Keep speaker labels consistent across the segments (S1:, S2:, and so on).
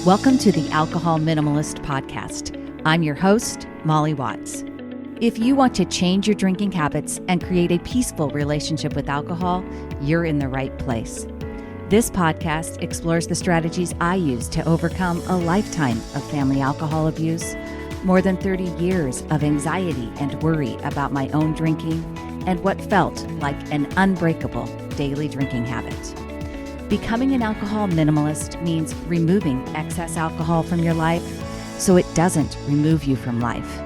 S1: Welcome to the Alcohol Minimalist Podcast. I'm your host, Molly Watts. If you want to change your drinking habits and create a peaceful relationship with alcohol, you're in the right place. This podcast explores the strategies I use to overcome a lifetime of family alcohol abuse, more than 30 years of anxiety and worry about my own drinking, and what felt like an unbreakable daily drinking habit. Becoming an alcohol minimalist means removing excess alcohol from your life so it doesn't remove you from life.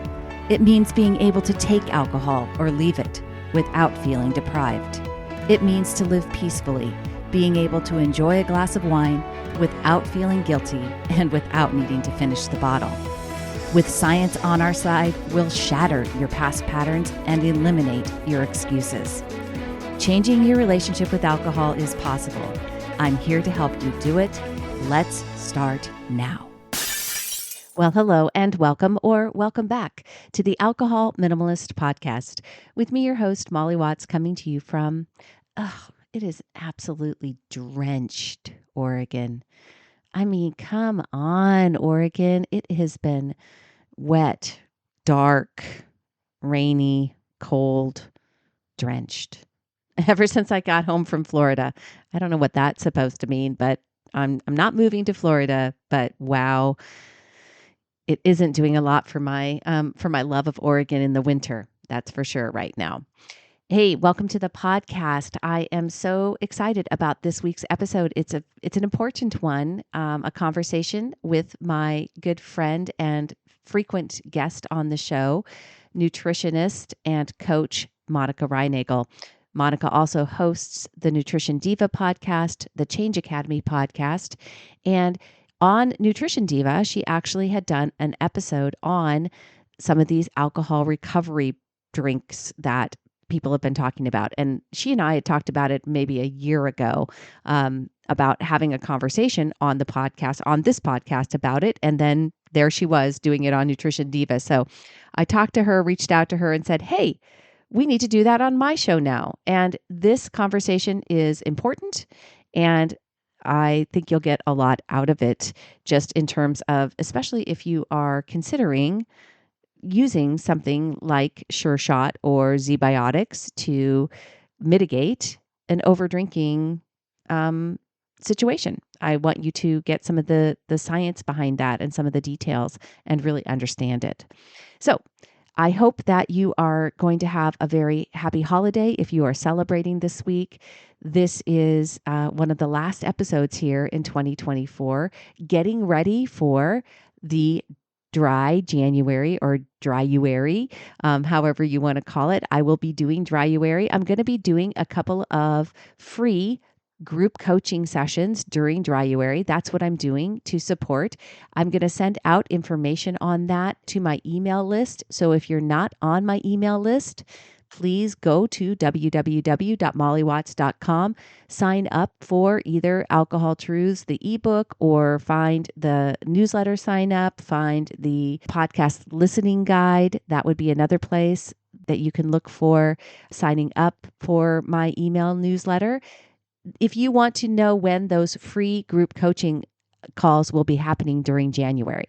S1: It means being able to take alcohol or leave it without feeling deprived. It means to live peacefully, being able to enjoy a glass of wine without feeling guilty and without needing to finish the bottle. With science on our side, we'll shatter your past patterns and eliminate your excuses. Changing your relationship with alcohol is possible. I'm here to help you do it. Let's start now. Well, hello and welcome or welcome back to the Alcohol Minimalist Podcast with me, your host, Molly Watts, coming to you from, it is absolutely drenched Oregon. I mean, come on, Oregon. It has been wet, dark, rainy, cold, drenched. Ever since I got home from Florida. I don't know what that's supposed to mean, but I'm not moving to Florida, but wow, it isn't doing a lot for my love of Oregon in the winter. That's for sure right now. Hey, welcome to the podcast. I am so excited about this week's episode. It's an important one, a conversation with my good friend and frequent guest on the show, nutritionist and coach Monica Reinagel. Monica also hosts the Nutrition Diva podcast, the Change Academy podcast, and on Nutrition Diva, she actually had done an episode on some of these alcohol recovery drinks that people have been talking about. And she and I had talked about it maybe a year ago, about having a conversation on this podcast about it. And then there she was doing it on Nutrition Diva. So I talked to her, reached out to her and said, hey, we need to do that on my show now. And this conversation is important. And I think you'll get a lot out of it just in terms of, especially if you are considering using something like Sure Shot or Zbiotics to mitigate an overdrinking situation. I want you to get some of the science behind that and some of the details and really understand it. So I hope that you are going to have a very happy holiday if you are celebrating this week. This is one of the last episodes here in 2024, getting ready for the dry January or dryuary, however you want to call it. I will be doing dryuary. I'm going to be doing a couple of free group coaching sessions during dryuary. That's what I'm doing to support. I'm going to send out information on that to my email list. So if you're not on my email list, please go to www.mollywatts.com, sign up for either Alcohol Truths, the ebook, or find the newsletter sign up, find the podcast listening guide. That would be another place that you can look for signing up for my email newsletter. If you want to know when those free group coaching calls will be happening during January,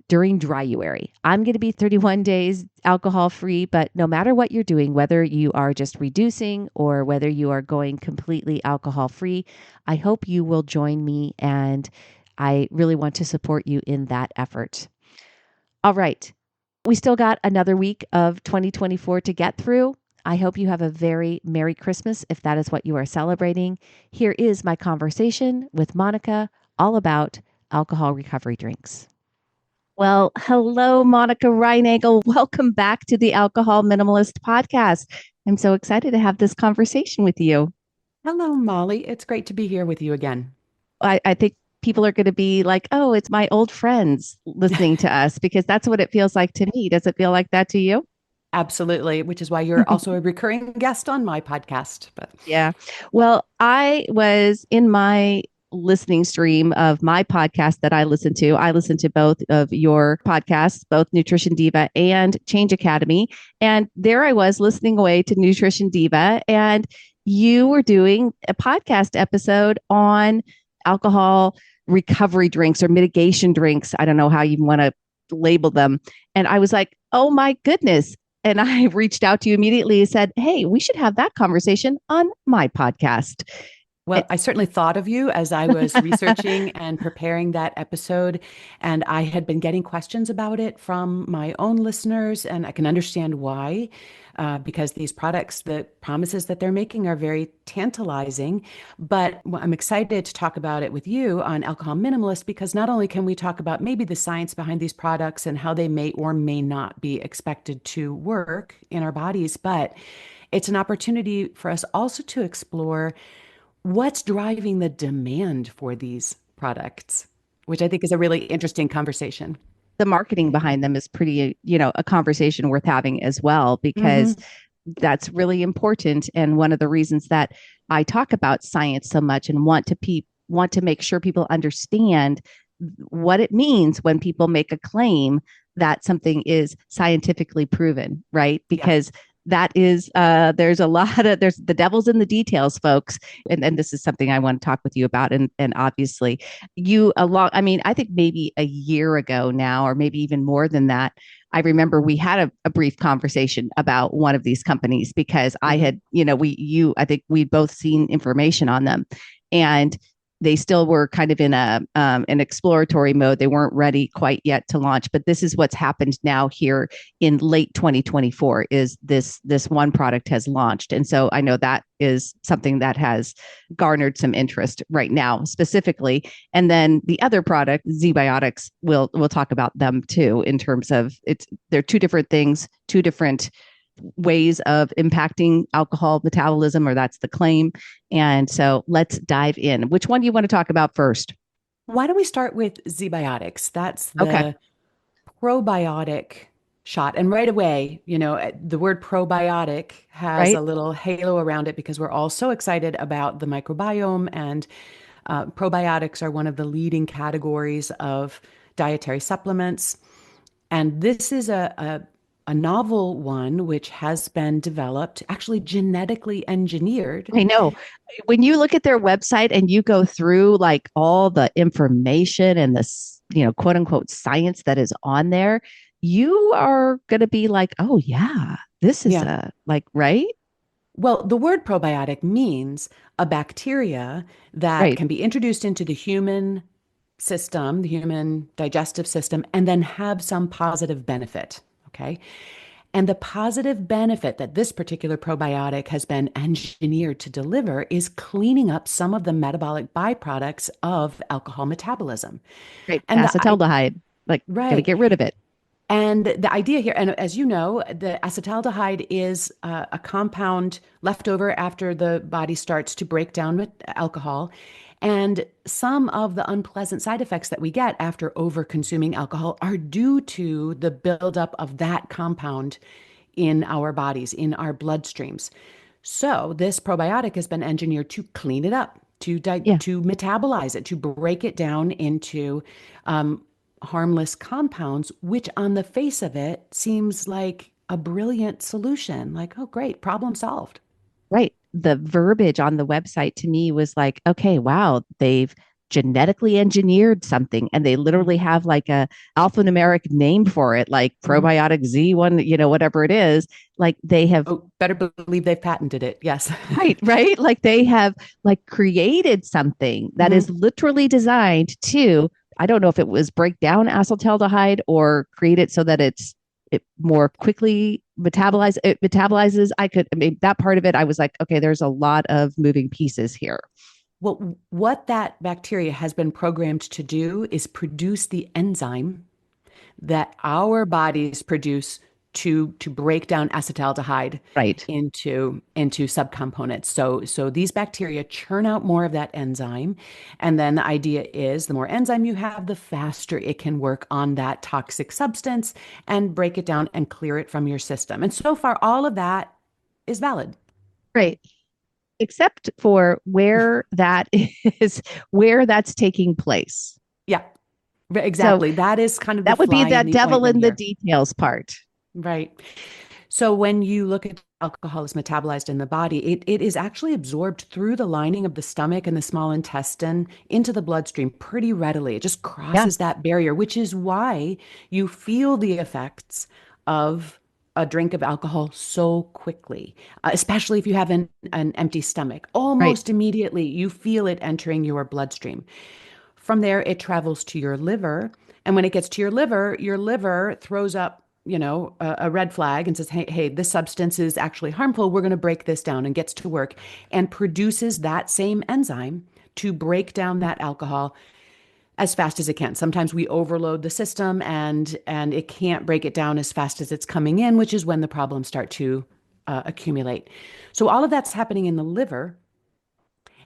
S1: during dryuary, I'm going to be 31 days alcohol free, but no matter what you're doing, whether you are just reducing or whether you are going completely alcohol free, I hope you will join me, and I really want to support you in that effort. All right. We still got another week of 2024 to get through. I hope you have a very Merry Christmas if that is what you are celebrating. Here is my conversation with Monica all about alcohol recovery drinks. Well, hello, Monica Reinagel. Welcome back to the Alcohol Minimalist Podcast. I'm so excited to have this conversation with you.
S2: Hello, Molly. It's great to be here with you again.
S1: I think people are going to be like, oh, it's my old friends listening to us, because that's what it feels like to me. Does it feel like that to you?
S2: Absolutely, which is why you're also a recurring guest on my podcast. But
S1: yeah. Well, I was in my listening stream of my podcast that I listen to. I listen to both of your podcasts, both Nutrition Diva and Change Academy. And there I was listening away to Nutrition Diva, and you were doing a podcast episode on alcohol recovery drinks or mitigation drinks. I don't know how you want to label them. And I was like, oh my goodness. And I reached out to you immediately and said, hey, we should have that conversation on my podcast.
S2: Well, I certainly thought of you as I was researching and preparing that episode, and I had been getting questions about it from my own listeners, and I can understand why, because these products, the promises that they're making are very tantalizing. But I'm excited to talk about it with you on Alcohol Minimalist because not only can we talk about maybe the science behind these products and how they may or may not be expected to work in our bodies, but it's an opportunity for us also to explore what's driving the demand for these products, which I think is a really interesting conversation.
S1: The marketing behind them is pretty, a conversation worth having as well, because
S2: Hmm.
S1: that's really important. And one of the reasons that I talk about science so much and want to make sure people understand what it means when people make a claim that something is scientifically proven, right?
S2: Yeah.
S1: Because that is there's the devil's in the details, folks. And this is something I want to talk with you about. And obviously I mean, I think maybe a year ago now, or maybe even more than that, I remember we had a brief conversation about one of these companies because I
S2: Hmm.
S1: had, I think we'd both seen information on them, and they still were kind of in an exploratory mode. They weren't ready quite yet to launch, but this is what's happened now here in late 2024. Is this one product has launched, and so I know that is something that has garnered some interest right now specifically. And then the other product, Zbiotics, we'll talk about them too in terms of they're two different things, two different ways of impacting alcohol metabolism, or that's the claim. And so let's dive in. Which one do you want to talk about first?
S2: Why don't we start with Zbiotics? That's
S1: Okay.
S2: the probiotic shot. And right away, the word probiotic has a
S1: Right.
S2: little halo around it because we're all so excited about the microbiome, and probiotics are one of the leading categories of dietary supplements. And this is a novel one which has been developed, actually genetically engineered.
S1: I know. When you look at their website and you go through like all the information and this, quote unquote science that is on there, you are going to be like, oh, yeah, this is
S2: Yeah.
S1: right?
S2: Well, the word probiotic means a bacteria that
S1: Right.
S2: can be introduced into the human system, the human digestive system, and then have some positive benefit. Okay. And the positive benefit that this particular probiotic has been engineered to deliver is cleaning up some of the metabolic byproducts of alcohol metabolism.
S1: Right.
S2: And
S1: Acetaldehyde, like, got to
S2: right.
S1: get rid of it.
S2: And the idea here, and as you know, the acetaldehyde is a compound left over after the body starts to break down alcohol. And some of the unpleasant side effects that we get after over consuming alcohol are due to the buildup of that compound in our bodies, in our bloodstreams. So this probiotic has been engineered to clean it up,
S1: Yeah.
S2: to metabolize it, to break it down into um, harmless compounds, which on the face of it seems like a brilliant solution. Like, oh, great, problem solved.
S1: Right. The verbiage on the website to me was like, okay, wow, they've genetically engineered something, and they literally
S2: Mhm.
S1: have like a alphanumeric name for it, like
S2: Mhm.
S1: probiotic Z1, whatever it is. Like they have,
S2: Oh, better believe they've patented it. Yes.
S1: right? Like they have like created something that is
S2: Hmm.
S1: literally designed to, I don't know if it was break down acetaldehyde or create it so that it more quickly metabolizes. I mean, that part of it, I was like, okay, there's a lot of moving pieces here.
S2: Well, what that bacteria has been programmed to do is produce the enzyme that our bodies produce to break down acetaldehyde
S1: Right.
S2: into subcomponents. So these bacteria churn out more of that enzyme, and then the idea is the more enzyme you have, the faster it can work on that toxic substance and break it down and clear it from your system. And so far, all of that is valid.
S1: Right. Except for where that is, where that's taking place.
S2: Yeah,
S1: So
S2: exactly. That is kind of the
S1: that would be
S2: fly in
S1: that
S2: the
S1: devil
S2: ointment
S1: in the
S2: here.
S1: details part.
S2: Right. So when you look at alcohol is metabolized in the body, it is actually absorbed through the lining of the stomach and the small intestine into the bloodstream pretty readily. It just
S1: Yeah.
S2: crosses that barrier, which is why you feel the effects of a drink of alcohol so quickly, especially if you have an empty stomach.
S1: Right.
S2: Almost immediately, you feel it entering your bloodstream. From there, it travels to your liver. And when it gets to your liver throws up, a red flag and says, hey, this substance is actually harmful. We're going to break this down, and gets to work and produces that same enzyme to break down that alcohol as fast as it can. Sometimes we overload the system and it can't break it down as fast as it's coming in, which is when the problems start to accumulate. So all of that's happening in the liver.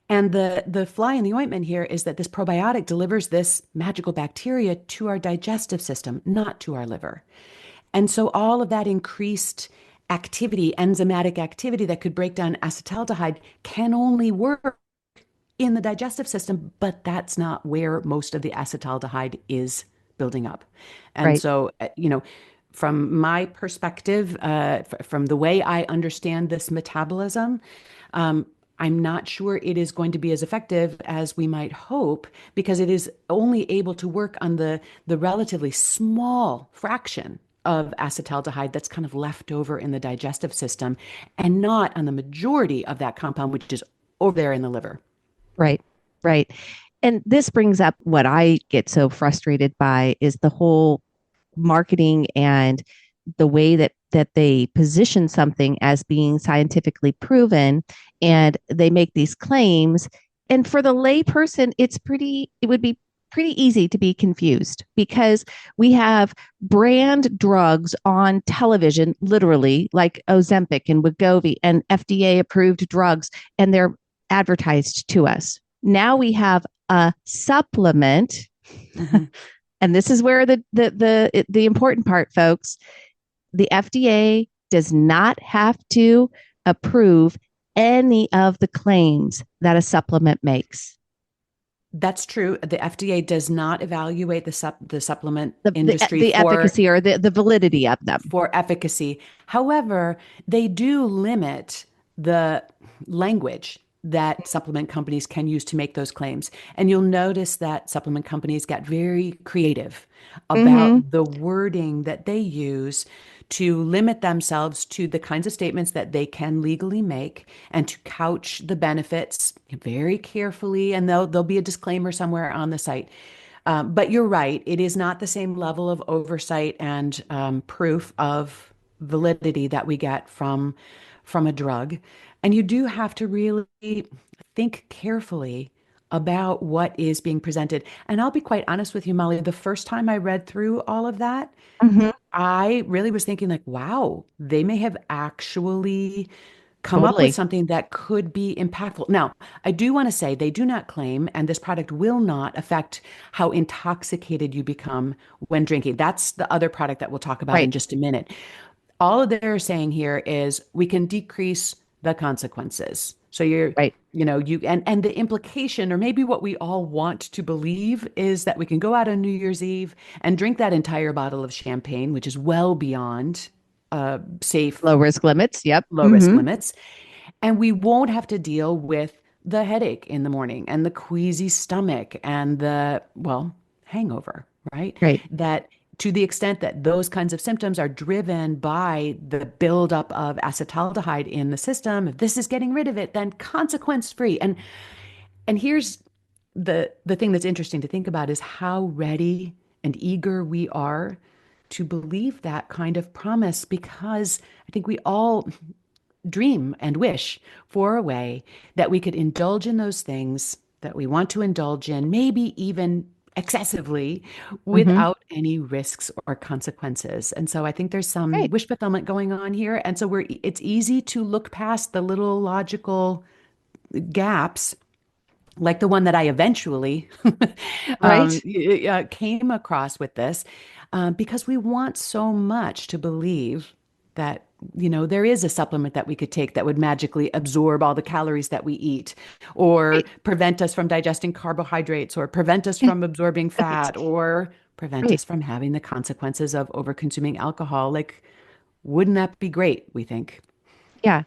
S2: And the fly in the ointment here is that this probiotic delivers this magical bacteria to our digestive system, not to our liver. And so all of that increased activity, enzymatic activity that could break down acetaldehyde can only work in the digestive system, but that's not where most of the acetaldehyde is building up. And
S1: Right.
S2: so, from my perspective, from the way I understand this metabolism, um, I'm not sure it is going to be as effective as we might hope, because it is only able to work on the relatively small fraction of acetaldehyde that's kind of left over in the digestive system, and not on the majority of that compound, which is over there in the liver.
S1: Right. Right. And this brings up what I get so frustrated by is the whole marketing and the way that they position something as being scientifically proven, and they make these claims, and for the lay person it would be pretty easy to be confused because we have brand drugs on television, literally like Ozempic and Wegovy and FDA approved drugs, and they're advertised to us. Now we have a supplement.
S2: Mhm.
S1: And this is where the important part, folks. The FDA does not have to approve any of the claims that a supplement makes.
S2: That's true. The FDA does not evaluate the supplement
S1: The the,
S2: industry
S1: the efficacy or the validity of them.
S2: for efficacy. However, they do limit the language that supplement companies can use to make those claims. And you'll notice that supplement companies get very creative
S1: Mm-hmm.
S2: about the wording that they use to limit themselves to the kinds of statements that they can legally make, and to couch the benefits very carefully. And there'll be a disclaimer somewhere on the site. But you're right, it is not the same level of oversight and proof of validity that we get from a drug. And you do have to really think carefully about what is being presented. And I'll be quite honest with you, Molly, the first time I read through all of that,
S1: Mm-hmm.
S2: I really was thinking like, wow, they may have actually come up with
S1: Totally.
S2: something that could be impactful. Now, I do want to say they do not claim, and this product will not affect how intoxicated you become when drinking. That's the other product that we'll talk about in
S1: Right.
S2: just a minute. All they're saying here is we can decrease the consequences. So
S1: Right.
S2: and the implication, or maybe what we all want to believe, is that we can go out on New Year's Eve and drink that entire bottle of champagne, which is well beyond safe,
S1: Low risk limits. Yep.
S2: low risk
S1: Mm-hmm.
S2: limits. And we won't have to deal with the headache in the morning and the queasy stomach and well, hangover, right?
S1: Right.
S2: That to the extent that those kinds of symptoms are driven by the buildup of acetaldehyde in the system, if this is getting rid of it, then consequence free. And here's the thing that's interesting to think about is how ready and eager we are to believe that kind of promise, because I think we all dream and wish for a way that we could indulge in those things that we want to indulge in, maybe even excessively,
S1: Mm-hmm.
S2: without any risks or consequences. And so I think there's some
S1: Right.
S2: wish fulfillment going on here. And so it's easy to look past the little logical gaps, like the one that I eventually
S1: Right.
S2: came across with this, because we want so much to believe that, there is a supplement that we could take that would magically absorb all the calories that we eat, or
S1: Right.
S2: prevent us from digesting carbohydrates, or prevent us from absorbing
S1: Right.
S2: fat, or prevent
S1: Right.
S2: us from having the consequences of over consuming alcohol. Like, wouldn't that be great, we think?
S1: Yeah,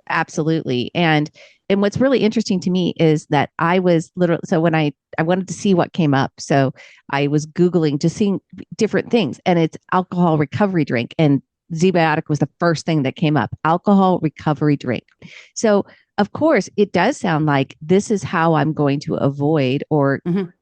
S1: absolutely. And what's really interesting to me is that I was literally, so when I wanted to see what came up, so I was Googling just seeing different things, and it's alcohol recovery drink, and Zbiotic was the first thing that came up, alcohol recovery drink. So of course it does sound like this is how I'm going to avoid or
S2: Mhm.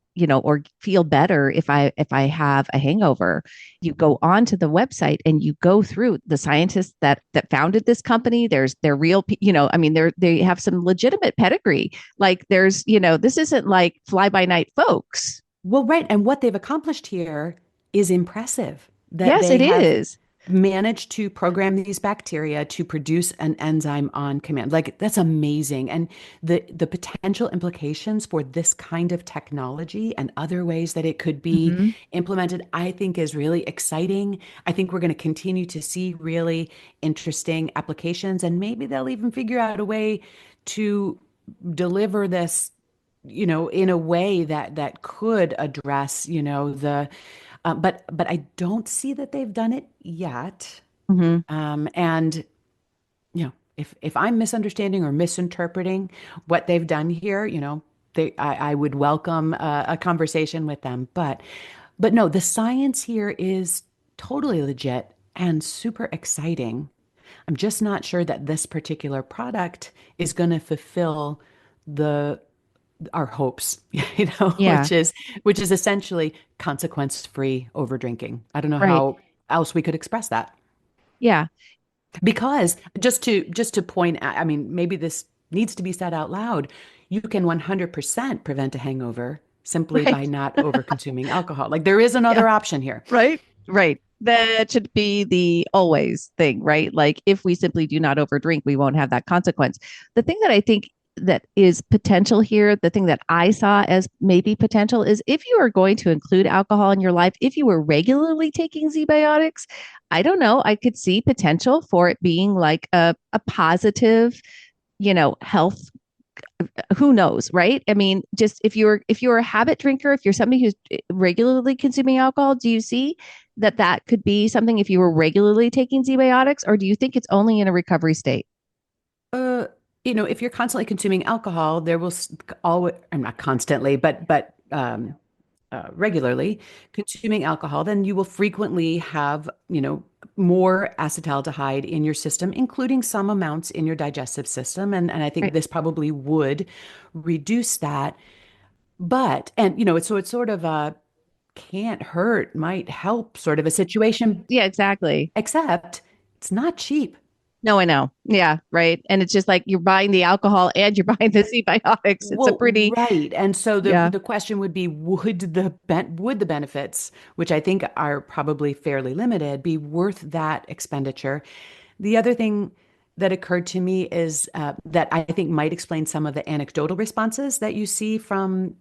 S1: or feel better if I have a hangover. You go onto the website and you go through the scientists that founded this company. They're real, I mean, they have some legitimate pedigree. Like this isn't like fly by night folks.
S2: Well, right. And what they've accomplished here is impressive that
S1: Yes,
S2: they
S1: it
S2: have
S1: is.
S2: managed to program these bacteria to produce an enzyme on command. Like that's amazing. And the potential implications for this kind of technology and other ways that it could be
S1: Hmm.
S2: implemented, I think is really exciting. I think we're going to continue to see really interesting applications, and maybe they'll even figure out a way to deliver this, in a way that could address, the but I don't see that they've done it yet.
S1: Hmm.
S2: And if I'm misunderstanding or misinterpreting what they've done here, I would welcome a conversation with them. But no, the science here is totally legit and super exciting. I'm just not sure that this particular product is going to fulfill the our hopes,
S1: Yeah.
S2: which is essentially consequence-free over drinking. I don't know
S1: Right.
S2: how else we could express that.
S1: Yeah.
S2: Because just to point out, I mean, maybe this needs to be said out loud. You can 100% prevent a hangover simply by
S1: Right.
S2: not over consuming alcohol. Like there is
S1: Yeah.
S2: another option here.
S1: Right. Right. That should be the always thing, right? Like if we simply do not overdrink, we won't have that consequence. The thing that I think that is potential here, the thing that I saw as maybe potential is if you are going to include alcohol in your life, if you were regularly taking Zbiotics, I don't know, I could see potential for it being like a positive, health, who knows, right? I mean, just if you're a habit drinker, if you're somebody who's regularly consuming alcohol, do you see that could be something if you were regularly taking Zbiotics, or do you think it's only in a recovery state?
S2: Uh, if you're constantly consuming alcohol, there will always, I'm not constantly, but regularly consuming alcohol, then you will frequently have, more acetaldehyde in your system, including some amounts in your digestive system. And I think
S1: Right.
S2: this probably would reduce that. It's sort of a can't hurt, might help sort of a situation,
S1: Yeah, exactly.
S2: except it's not cheap.
S1: No, I know. Yeah, right. And it's just like you're buying the alcohol and you're buying the Zbiotics. It's a
S2: Well,
S1: pretty,
S2: right. And so the
S1: yeah.
S2: the question would be, would the benefits, which I think are probably fairly limited, be worth that expenditure? The other thing that occurred to me is that I think might explain some of the anecdotal responses that you see from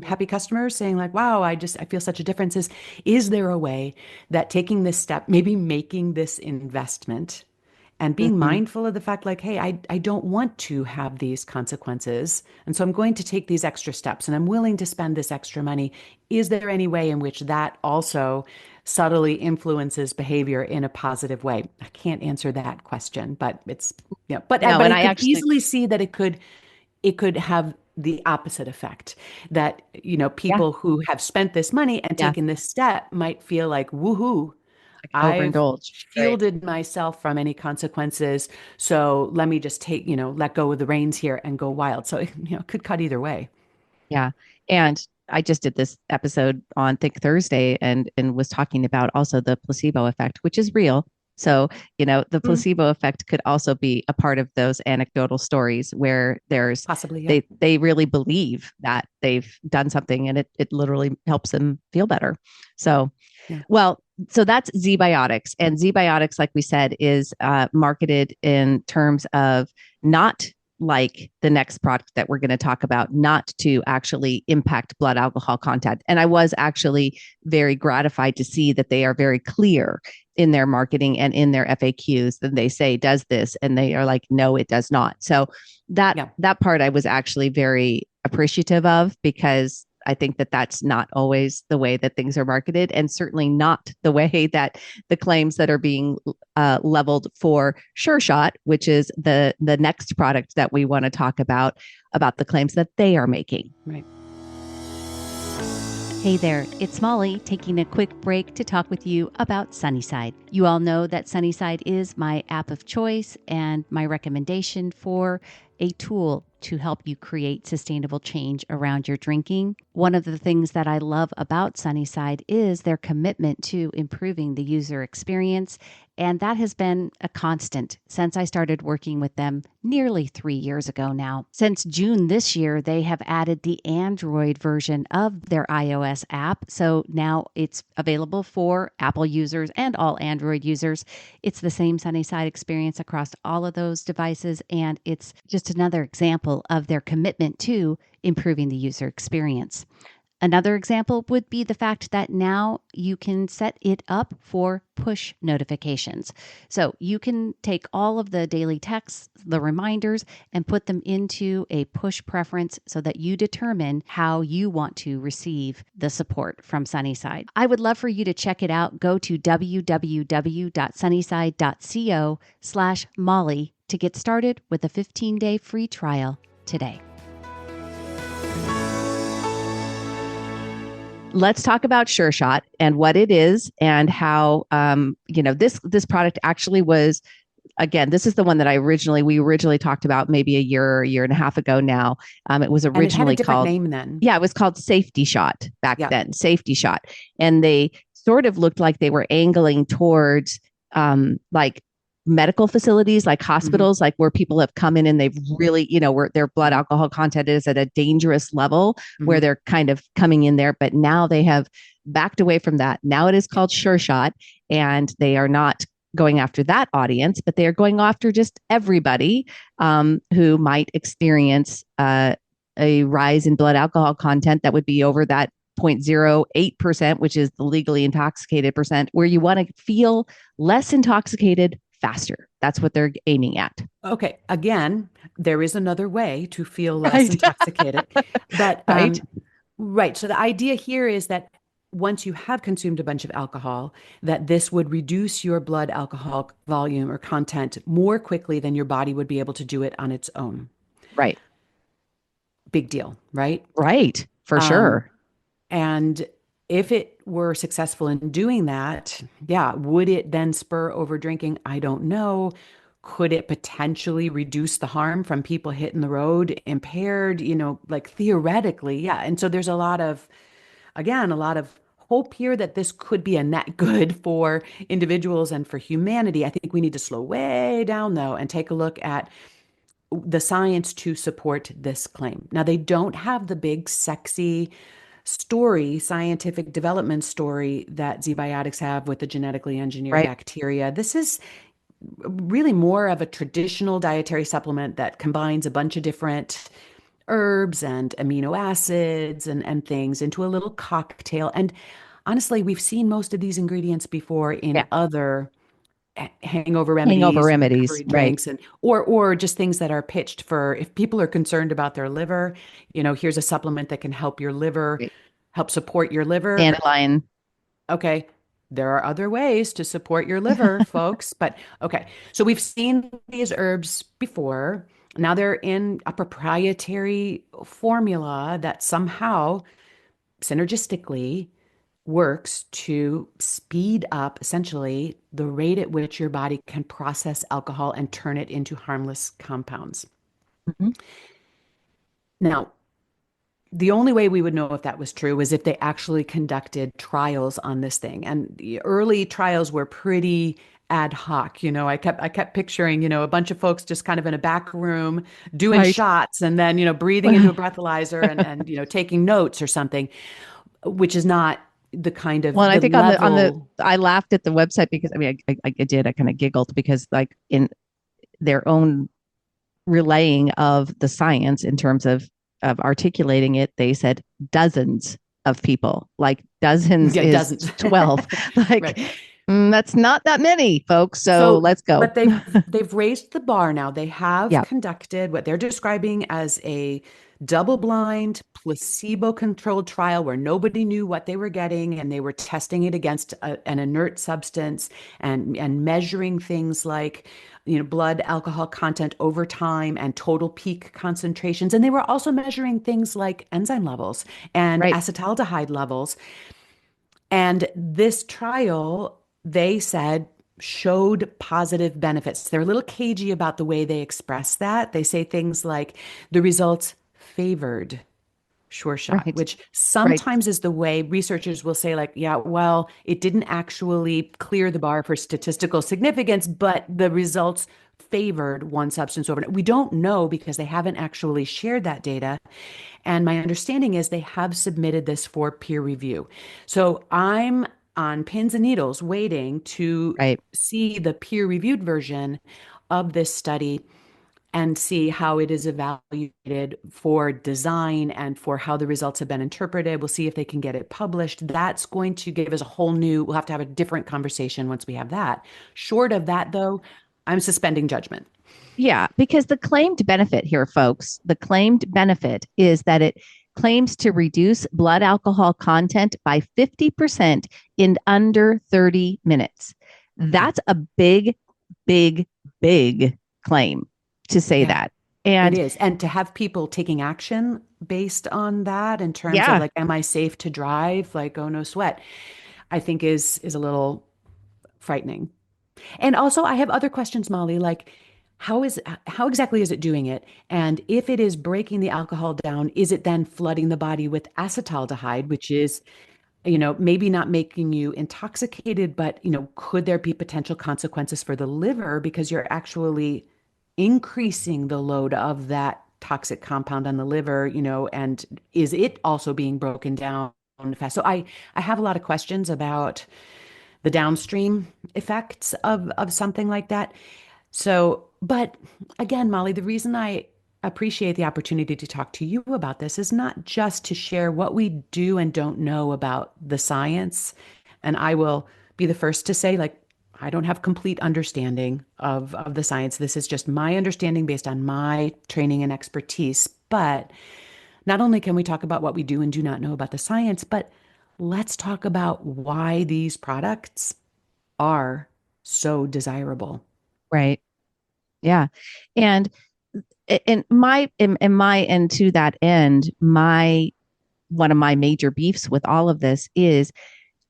S2: happy customers saying like, "Wow, I feel such a difference." Is there a way that taking this step, maybe making this investment, and being
S1: Mhm.
S2: mindful of the fact like, hey, I don't want to have these consequences, and so I'm going to take these extra steps and I'm willing to spend this extra money. Is there any way in which that also subtly influences behavior in a positive way? I can't answer that question, but it's,
S1: No,
S2: but
S1: and
S2: I
S1: I
S2: could
S1: actually,
S2: easily see that it could have the opposite effect, that
S1: yeah,
S2: people who have spent this money and
S1: yeah,
S2: taken this step might feel like, woohoo,
S1: I can
S2: I've
S1: overindulge. Right.
S2: shielded myself from any consequences. So let me just let go of the reins here and go wild. So, it could cut either way.
S1: Yeah. And I just did this episode on Think Thursday and was talking about also the placebo effect, which is real. So, the
S2: Mm,
S1: placebo effect could also be a part of those anecdotal stories where
S2: possibly, yeah.
S1: they really believe that they've done something and it literally helps them feel better. So,
S2: Yeah.
S1: well, so that's Zbiotics. And Zbiotics, like we said, is marketed in terms of not like the next product that we're going to talk about, not to actually impact blood alcohol content. And I was actually very gratified to see that they are very clear in their marketing and in their FAQs that they say does this, and they are like, no, it does not. So that
S2: Yeah.
S1: that part I was actually very appreciative of because I think that that's not always the way that things are marketed, and certainly not the way that the claims that are being leveled for Sure Shot, which is the next product that we want to talk about the claims that they are making.
S2: Right.
S1: Hey there, it's Molly taking a quick break to talk with you about Sunnyside. You all know that Sunnyside is my app of choice and my recommendation for a tool to help you create sustainable change around your drinking. One of the things that I love about Sunnyside is their commitment to improving the user experience, and that has been a constant since I started working with them nearly 3 years ago now. Since June this year, they have added the Android version of their iOS app, so now it's available for Apple users and all Android users. It's the same Sunnyside experience across all of those devices, and it's just another example of their commitment to improving the user experience. Another example would be the fact that now you can set it up for push notifications. So you can take all of the daily texts, the reminders, and put them into a push preference so that you determine how you want to receive the support from Sunnyside. I would love for you to check it out. Go to www.sunnyside.co/Molly to get started with a 15-day free trial today. Let's talk about Sure Shot and what it is and how this product actually was. Again, this is the one that we originally talked about maybe a year and a half ago now. It was originally
S2: and it had a different
S1: called
S2: name then.
S1: Yeah, it was called Safety Shot back then. Safety Shot, and they sort of looked like they were angling towards like medical facilities, like hospitals, like where people have come in and they've really, where their blood alcohol content is at a dangerous level, where they're kind of coming in there. But now they have backed away from that. Now it is called Sure Shot, and they are not going after that audience, but they are going after just everybody who might experience a rise in blood alcohol content that would be over that 0.08%, which is the legally intoxicated percent, where you want to feel less intoxicated faster. That's what they're aiming at.
S2: Okay. Again, there is another way to feel less intoxicated. But right. So the idea here is that once you have consumed a bunch of alcohol, that this would reduce your blood alcohol volume or content more quickly than your body would be able to do it on its own.
S1: Right.
S2: Big deal, right?
S1: Right. For sure.
S2: And if it were successful in doing that, would it then spur over drinking? I don't know. Could it potentially reduce the harm from people hitting the road impaired? Like theoretically, yeah. And so there's a lot of hope here that this could be a net good for individuals and for humanity. I think we need to slow way down though and take a look at the science to support this claim. Now, they don't have the big, sexy scientific development story that Zbiotics have with the genetically engineered bacteria. This is really more of a traditional dietary supplement that combines a bunch of different herbs and amino acids and things into a little cocktail. And honestly, we've seen most of these ingredients before in other hangover remedies, recovery drinks, and or just things that are pitched for if people are concerned about their liver. Here's a supplement that can help your liver, help support your liver.
S1: Dandelion.
S2: Okay, there are other ways to support your liver, folks. But okay, so we've seen these herbs before. Now they're in a proprietary formula that somehow synergistically works to speed up essentially the rate at which your body can process alcohol and turn it into harmless compounds. Now, the only way we would know if that was true is if they actually conducted trials on this thing. And the early trials were pretty ad hoc. I kept picturing, a bunch of folks just kind of in a back room doing shots and then, breathing into a breathalyzer and taking notes or something, which is not the kind of
S1: I think I laughed at the website because I did. I kind of giggled because like in their own relaying of the science in terms of articulating it, they said dozens of people, like dozens is dozens. 12. Like that's not that many, folks. So let's go.
S2: But they've raised the bar now. They have conducted what they're describing as a double-blind, placebo-controlled trial where nobody knew what they were getting, and they were testing it against an inert substance and measuring things like, blood alcohol content over time and total peak concentrations. And they were also measuring things like enzyme levels and
S1: Right.
S2: acetaldehyde levels. And this trial, they said, showed positive benefits. They're a little cagey about the way they express that. They say things like the results favored Sure Shot,
S1: Right.
S2: which
S1: Right.
S2: sometimes is the way researchers will say, like, yeah, well, it didn't actually clear the bar for statistical significance, but the results favored one substance over. We don't know because they haven't actually shared that data. And my understanding is they have submitted this for peer review. So I'm on pins and needles waiting to
S1: Right.
S2: see the peer reviewed version of this study and see how it is evaluated for design and for how the results have been interpreted. We'll see if they can get it published. That's going to give us a whole new, we'll have to have a different conversation once we have that. Short of that, though, I'm suspending judgment.
S1: Yeah, because the claimed benefit here, folks, the claimed benefit is that it claims to reduce blood alcohol content by 50% in under 30 minutes.
S2: Yeah.
S1: That's a big, big, big claim to say
S2: Yeah.
S1: that.
S2: It
S1: And
S2: is. And to have people taking action based on that in terms of
S1: yeah,
S2: like, am I safe to drive? Like, oh, no sweat, I think is a little frightening. And also, I have other questions, Molly, like how exactly is it doing it? And if it is breaking the alcohol down, is it then flooding the body with acetaldehyde, which is, maybe not making you intoxicated, but, could there be potential consequences for the liver because you're actually increasing the load of that toxic compound on the liver, and is it also being broken down fast? So I have a lot of questions about the downstream effects of something like that. So, but again, Molly, the reason I appreciate the opportunity to talk to you about this is not just to share what we do and don't know about the science. And I will be the first to say, like, I don't have complete understanding of the science. This is just my understanding based on my training and expertise. But not only can we talk about what we do and do not know about the science, but let's talk about why these products are so desirable.
S1: right. Yeah. And and to that end, my one of my major beefs with all of this is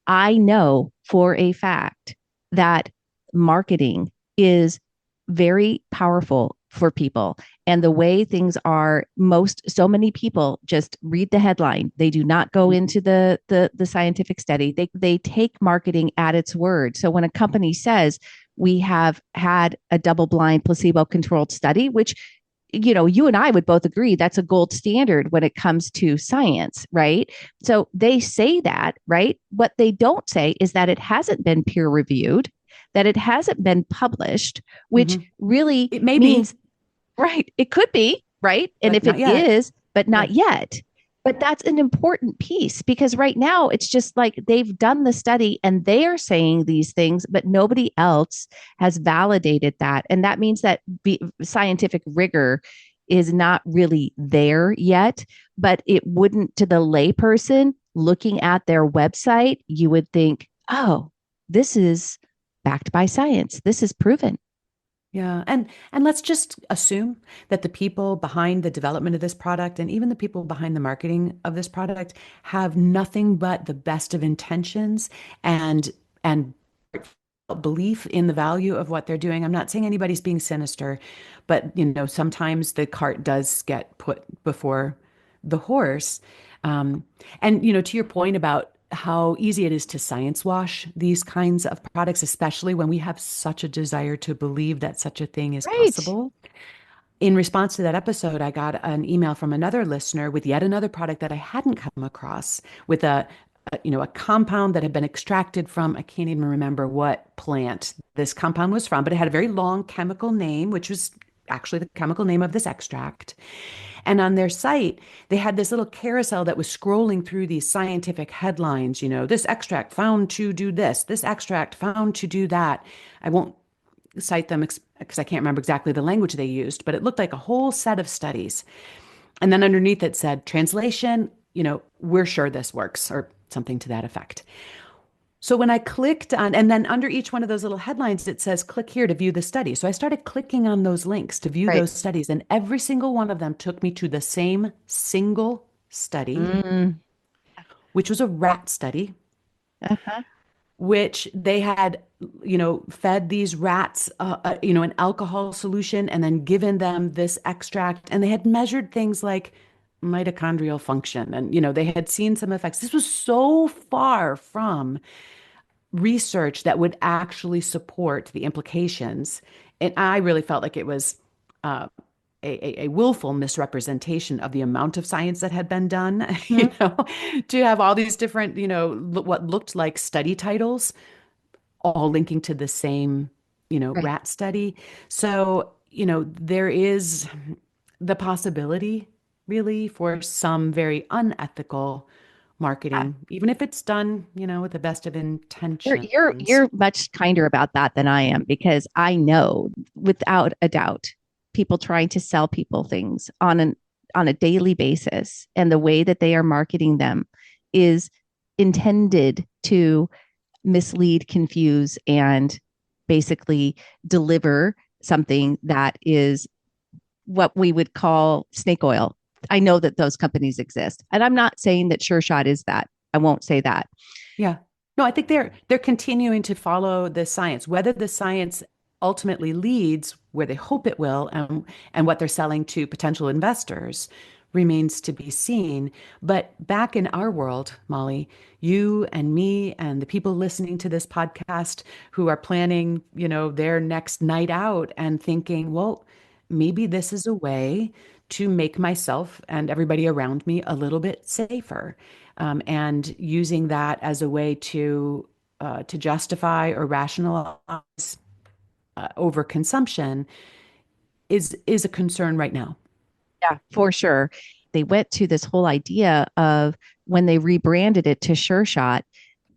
S1: I know for a fact that marketing is very powerful for people. And the way things are, so many people just read the headline. They do not go into the scientific study. They take marketing at its word. So when a company says we have had a double blind placebo controlled study, which you and I would both agree that's a gold standard when it comes to science, right? So they say that, right? What they don't say is that it hasn't been peer reviewed, that it hasn't been published, which
S2: Mhm.
S1: really
S2: It may
S1: means,
S2: be,
S1: right, it could be, right? And
S2: but
S1: if it
S2: not yet.
S1: is, but
S2: Yeah.
S1: not yet. But that's an important piece because right now it's just like they've done the study and they are saying these things, but nobody else has validated that. And that means that scientific rigor is not really there yet, but it wouldn't to the layperson looking at their website, you would think, oh, this is backed by science. This is proven.
S2: Yeah. And let's just assume that the people behind the development of this product and even the people behind the marketing of this product have nothing but the best of intentions and belief in the value of what they're doing. I'm not saying anybody's being sinister, but sometimes the cart does get put before the horse. Um, and to your point about how easy it is to science wash these kinds of products, especially when we have such a desire to believe that such a thing is
S1: Right.
S2: possible. In response to that episode, I got an email from another listener with yet another product that I hadn't come across with a compound that had been extracted from, I can't even remember what plant this compound was from, but it had a very long chemical name, which was actually the chemical name of this extract. And on their site, they had this little carousel that was scrolling through these scientific headlines, this extract found to do this extract found to do that. I won't cite them because I can't remember exactly the language they used, but it looked like a whole set of studies. And then underneath it said, translation, we're sure this works, or something to that effect. So when I clicked on, and then under each one of those little headlines, it says, click here to view the study. So I started clicking on those links to view
S1: Right.
S2: those studies, and every single one of them took me to the same single study,
S1: Mm,
S2: which was a rat study,
S1: uh-huh.
S2: which they had, fed these rats, an alcohol solution and then given them this extract. And they had measured things like mitochondrial function. And, they had seen some effects. This was so far from research that would actually support the implications. And I really felt like it was uh, a willful misrepresentation of the amount of science that had been done,
S1: Mhm.
S2: to have all these different, what looked like study titles all linking to the same,
S1: Right.
S2: rat study. So, there is the possibility really for some very unethical
S1: Yeah.
S2: marketing, even if it's done, with the best of intentions.
S1: You're much kinder about that than I am because I know without a doubt people trying to sell people things on a daily basis and the way that they are marketing them is intended to mislead, confuse, and basically deliver something that is what we would call snake oil. I know that those companies exist. And I'm not saying that Sure Shot is that. I won't say that.
S2: Yeah. No, I think they're continuing to follow the science. Whether the science ultimately leads where they hope it will, and what they're selling to potential investors remains to be seen. But back in our world, Molly, you and me and the people listening to this podcast who are planning, their next night out and thinking, well, maybe this is a way to make myself and everybody around me a little bit safer, and using that as a way to justify or rationalize overconsumption is a concern right now.
S1: Yeah, for sure. They went to this whole idea of when they rebranded it to Sure Shot,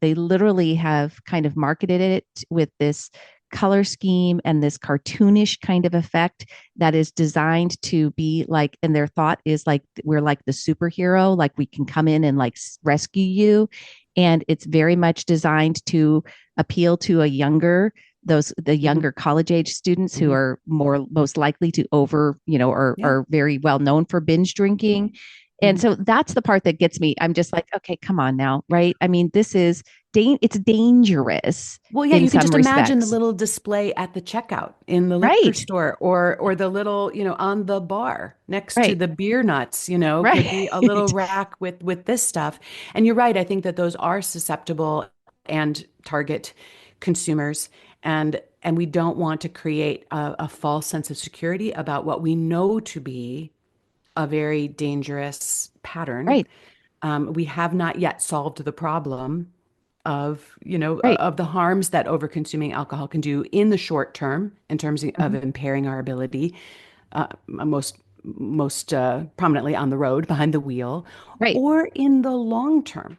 S1: they literally have kind of marketed it with this color scheme and this cartoonish kind of effect that is designed to be like, and their thought is like, we're like the superhero, like we can come in and like rescue you. And it's very much designed to appeal to a younger the
S2: Hmm.
S1: younger college age students who
S2: Hmm.
S1: are more most likely to over
S2: Yeah.
S1: are very well known for binge drinking. And
S2: Hmm.
S1: so that's the part that gets me. I'm just like, okay, come on now, right? I mean, this is it's dangerous
S2: Well, yeah,
S1: in
S2: you can
S1: some
S2: just imagine the
S1: respects.
S2: little display at the checkout in the liquor
S1: Right.
S2: store, or the little, on the bar next to
S1: Right.
S2: the beer nuts, could be a little
S1: Right.
S2: rack with this stuff. And you're right, I think that those are susceptible and target consumers, and we don't want to create a false sense of security about what we know to be a very dangerous pattern.
S1: Right.
S2: We have not yet solved the problem of,
S1: Right.
S2: of the harms that overconsuming alcohol can do in the short term in terms of
S1: Mhm.
S2: impairing our ability, most prominently on the road behind the wheel,
S1: Right.
S2: or in the long term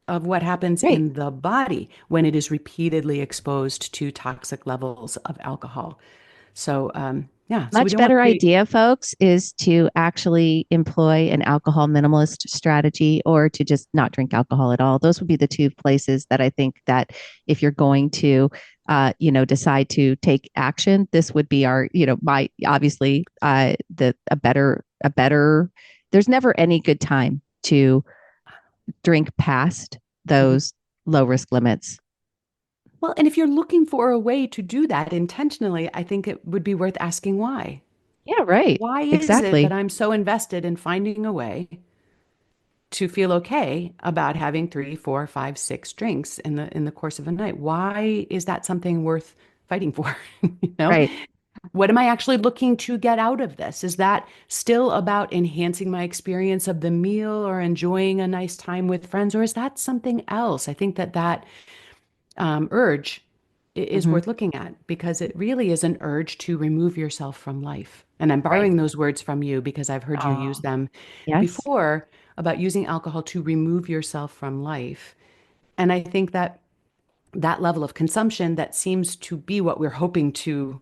S2: of what happens
S1: Right.
S2: in the body when it is repeatedly exposed to toxic levels of alcohol. So, yeah, so we
S1: Much
S2: don't want to
S1: better
S2: create.
S1: idea, folks, is to actually employ an alcohol minimalist strategy or to just not drink alcohol at all. Those would be the two places that I think that if you're going to, decide to take action, this would be our, my obviously the a better. There's never any good time to drink past
S2: Mhm.
S1: those low risk limits.
S2: Well, and if you're looking for a way to do that intentionally, I think it would be worth asking why.
S1: Yeah, right.
S2: Why is it that
S1: Exactly.
S2: I'm so invested in finding a way to feel okay about having three, four, five, six drinks in the course of a night? Why is that something worth fighting for? You know,
S1: Right.
S2: what am I actually looking to get out of this? Is that still about enhancing my experience of the meal or enjoying a nice time with friends, or is that something else? I think that urge is
S1: Hmm.
S2: worth looking at because it really is an urge to remove yourself from life. And I'm
S1: Right.
S2: borrowing those words from you because I've heard you use
S1: Oh,
S2: them
S1: yes.
S2: before about using alcohol to remove yourself from life. And I think that that level of consumption that seems to be what we're hoping to,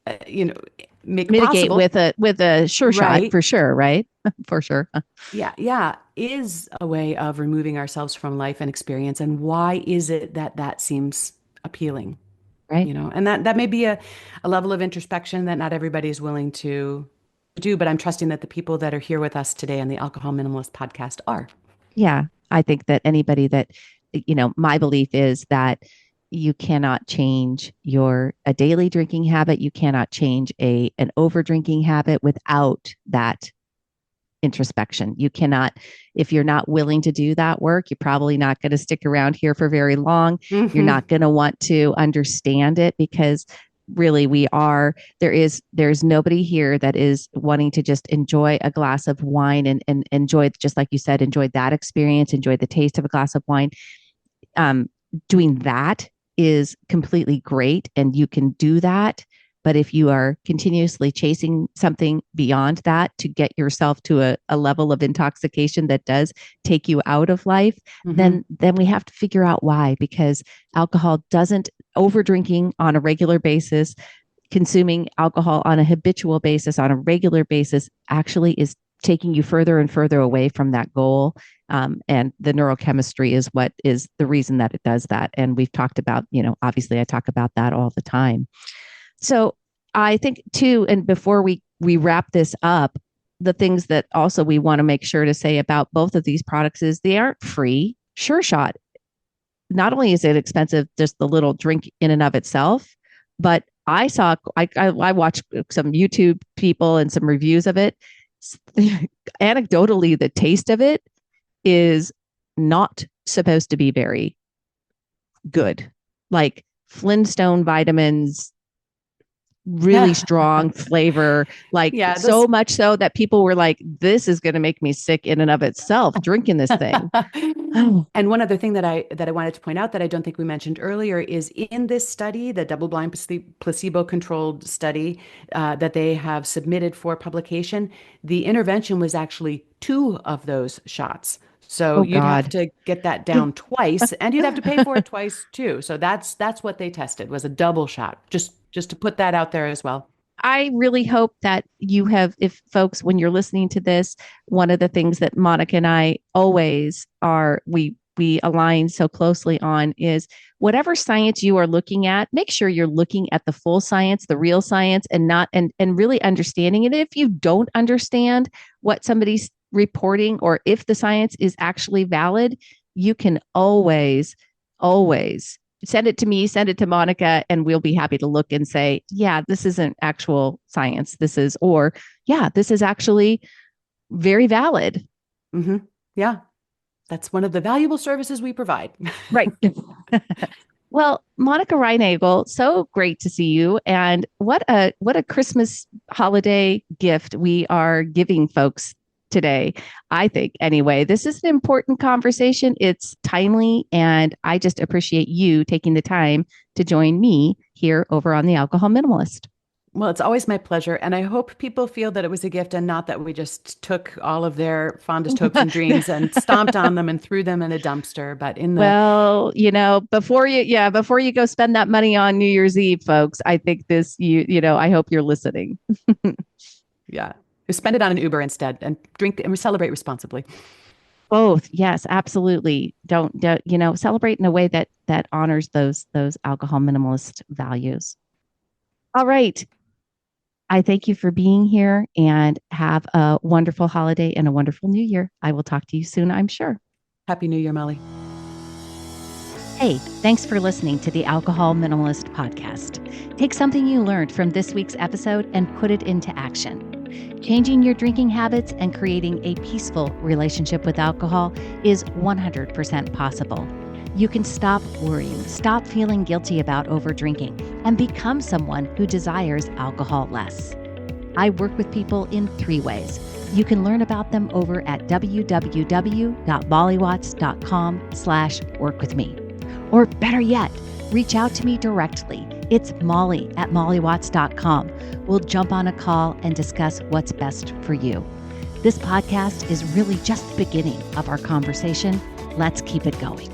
S2: uh, you know, make
S3: Mitigate
S2: possible.
S3: with a sure shot,
S2: Right.
S3: for sure, right? For sure.
S2: Yeah, is a way of removing ourselves from life and experience. And why is it that that seems appealing?
S3: Right.
S2: And that may be a level of introspection that not everybody is willing to do, but I'm trusting that the people that are here with us today on the Alcohol Minimalist podcast are.
S3: Yeah. I think that anybody that, my belief is that you cannot change a daily drinking habit. You cannot change an over drinking habit without that introspection. You cannot, if you're not willing to do that work, you're probably not going to stick around here for very long. You're not going to want to understand it, because really there's nobody here that is wanting to just enjoy a glass of wine and enjoy, just like you said, enjoy that experience, enjoy the taste of a glass of wine. Doing that is completely great, and you can do that. But if you are continuously chasing something beyond that to get yourself to a level of intoxication that does take you out of life, then we have to figure out why, because alcohol doesn't, over drinking on a regular basis, consuming alcohol on a habitual basis, on a regular basis, actually is taking you further and further away from that goal. And the neurochemistry is what is the reason that it does that. And we've talked about, obviously I talk about that all the time. So I think too, and before we wrap this up, the things that also we want to make sure to say about both of these products is they aren't free. Sure Shot, not only is it expensive, just the little drink in and of itself, but I watched some YouTube people and some reviews of it. Anecdotally, the taste of it is not supposed to be very good. Like Flintstone vitamins, really strong flavor, so much so that people were like, this is going to make me sick in and of itself, drinking this thing.
S2: And one other thing that I wanted to point out that I don't think we mentioned earlier is in this study, the double-blind placebo-controlled study that they have submitted for publication, the intervention was actually 2 of those shots. So you'd have to get that down twice, and you'd have to pay for it twice too. So that's what they tested, was a double shot. Just to put that out there as well.
S3: I really hope that you have, if folks, when you're listening to this, one of the things that Monica and I always are, we align so closely on is whatever science you are looking at, make sure you're looking at the full science, the real science, and not, and really understanding it. If you don't understand what somebody's reporting, or if the science is actually valid, you can always send it to me, send it to Monica, and we'll be happy to look and say, yeah, this isn't actual science. This is actually very valid.
S2: Mm-hmm. Yeah. That's one of the valuable services we provide.
S3: Right. Well, Monica Reinagel, so great to see you. And what a Christmas holiday gift we are giving folks today. I think, anyway, this is an important conversation. It's timely, and I just appreciate you taking the time to join me here over on the Alcohol Minimalist.
S2: Well, it's always my pleasure. And I hope people feel that it was a gift and not that we just took all of their fondest hopes and dreams and stomped on them and threw them in a dumpster. But
S3: before you go spend that money on New Year's Eve, folks, I think I hope you're listening.
S2: Yeah. Spend it on an Uber instead, and drink and celebrate responsibly.
S3: Both. Yes, absolutely. Don't celebrate in a way that honors those alcohol minimalist values. All right. I thank you for being here, and have a wonderful holiday and a wonderful new year. I will talk to you soon, I'm sure.
S2: Happy New Year, Molly.
S1: Hey, thanks for listening to the Alcohol Minimalist podcast. Take something you learned from this week's episode and put it into action. Changing your drinking habits and creating a peaceful relationship with alcohol is 100% possible. You can stop worrying, stop feeling guilty about overdrinking, and become someone who desires alcohol less. I work with people in 3 ways. You can learn about them over at www.mollywatts.com/workwithme. Or better yet, reach out to me directly. It's molly@mollywatts.com. We'll jump on a call and discuss what's best for you. This podcast is really just the beginning of our conversation. Let's keep it going.